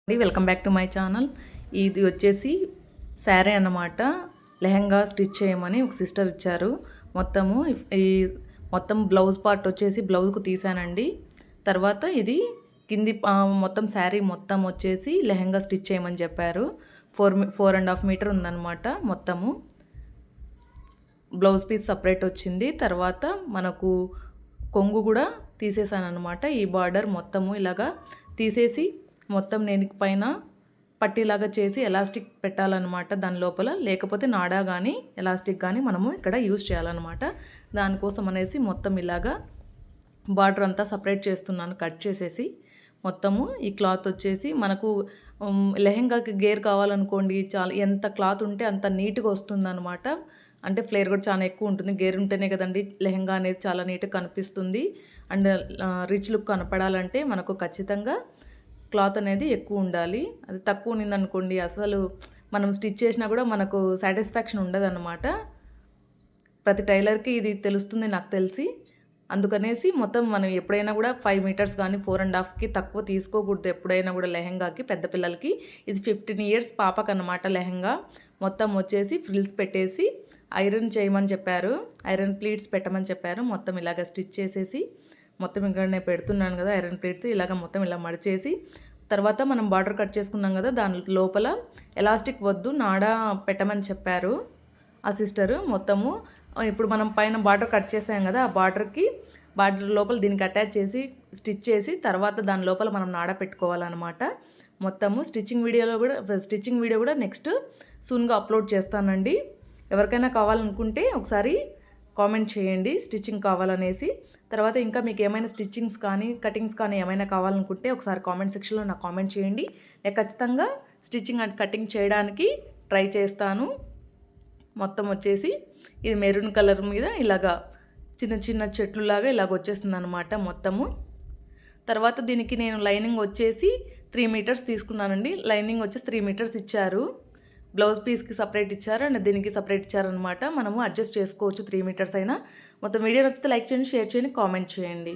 Welcome back to my channel. ఇది వచ్చేసి శారీ అన్నమాట. లెహంగా స్టిచ్ చేయమని ఒక సిస్టర్ ఇచ్చారు. మొత్తం బ్లౌజ్ పార్ట్ వచ్చేసి బ్లౌజ్కు తీసానండి. తర్వాత ఇది కింది మొత్తం శారీ మొత్తం వచ్చేసి లెహంగా స్టిచ్ చేయమని చెప్పారు. 4.5 మీటర్ ఉందన్నమాట. మొత్తము బ్లౌజ్ పీస్ సపరేట్ వచ్చింది. తర్వాత మనకు కొంగు కూడా తీసేసాను అనమాట. ఈ బార్డర్ మొత్తము ఇలాగా తీసేసి మొత్తం నేను పైన పట్టీలాగా చేసి ఎలాస్టిక్ పెట్టాలన్నమాట దాని లోపల. లేకపోతే నాడా కానీ ఎలాస్టిక్ కానీ మనము ఇక్కడ యూజ్ చేయాలన్నమాట. దానికోసం అనేసి మొత్తం ఇలాగా బార్డర్ అంతా సపరేట్ చేస్తున్నాను కట్ చేసేసి. మొత్తము ఈ క్లాత్ వచ్చేసి మనకు లెహెంగాకి గేర్ కావాలనుకోండి, చాలా ఎంత క్లాత్ ఉంటే అంత నీట్గా వస్తుందన్నమాట. అంటే ఫ్లేర్ కూడా చాలా ఎక్కువ ఉంటుంది. గేర్ ఉంటేనే కదండి లెహెంగా అనేది చాలా నీట్గా కనిపిస్తుంది. అండ్ రిచ్ లుక్ కనపడాలంటే మనకు ఖచ్చితంగా క్లాత్ అనేది ఎక్కువ ఉండాలి. అది తక్కువ ఉన్నదనుకోండి అసలు మనం స్టిచ్ చేసినా కూడా మనకు సాటిస్ఫాక్షన్ ఉండదన్నమాట. ప్రతి టైలర్కి ఇది తెలుస్తుంది నాకు తెలిసి. అందుకనేసి మొత్తం మనం ఎప్పుడైనా కూడా 5 మీటర్స్ కానీ 4.5కి తక్కువ తీసుకోకూడదు ఎప్పుడైనా కూడా లెహంగాకి. పెద్ద పిల్లలకి ఇది 15 ఇయర్స్ పాపకు అన్నమాట లెహంగా. మొత్తం వచ్చేసి ఫ్రిల్స్ పెట్టేసి ఐరన్ చేయమని చెప్పారు, ఐరన్ ప్లీట్స్ పెట్టమని చెప్పారు. మొత్తం ఇలాగ స్టిచ్ చేసేసి మొత్తం ఇక్కడ నేను పెడుతున్నాను కదా ఐరన్ ప్లేట్స్, ఇలాగ మొత్తం ఇలా మడిచేసి తర్వాత మనం బార్డర్ కట్ చేసుకున్నాం కదా దాని లోపల ఎలాస్టిక్ వద్దు నాడా పెట్టమని చెప్పారు ఆ సిస్టరు. మొత్తము ఇప్పుడు మనం పైన బార్డర్ కట్ చేసాం కదా ఆ బార్డర్ లోపల దీనికి అటాచ్ చేసి స్టిచ్ చేసి తర్వాత దాని లోపల మనం నాడా పెట్టుకోవాలన్నమాట. మొత్తము స్టిచ్చింగ్ వీడియో కూడా నెక్స్ట్ సూన్గా అప్లోడ్ చేస్తానండి. ఎవరికైనా కావాలనుకుంటే ఒకసారి కామెంట్ చేయండి స్టిచ్చింగ్ కావాలనేసి. తర్వాత ఇంకా మీకు ఏమైనా స్టిచ్చింగ్స్ కానీ కటింగ్స్ కానీ ఏమైనా కావాలనుకుంటే ఒకసారి కామెంట్ సెక్షన్లో నాకు కామెంట్ చేయండి. నేను ఖచ్చితంగా స్టిచ్చింగ్ అండ్ కటింగ్ చేయడానికి ట్రై చేస్తాను. మొత్తం వచ్చేసి ఇది మెరూన్ కలర్ మీద ఇలాగా చిన్న చిన్న చెట్లులాగా ఇలాగ వచ్చేస్తుంది అనమాట మొత్తము. తర్వాత దీనికి నేను లైనింగ్ వచ్చేసి 3 మీటర్స్ తీసుకున్నానండి. లైనింగ్ వచ్చేసి 3 మీటర్స్ ఇచ్చారు. బ్లౌజ్ పీస్కి సపరేట్ ఇచ్చారు అండ్ దీనికి సపరేట్ ఇచ్చారనమాట. మనము అడ్జస్ట్ చేసుకోవచ్చు 3 మీటర్స్ అయినా. మొత్తం వీడియో నచ్చితే లైక్ చేయండి, షేర్ చేయండి, కామెంట్ చేయండి.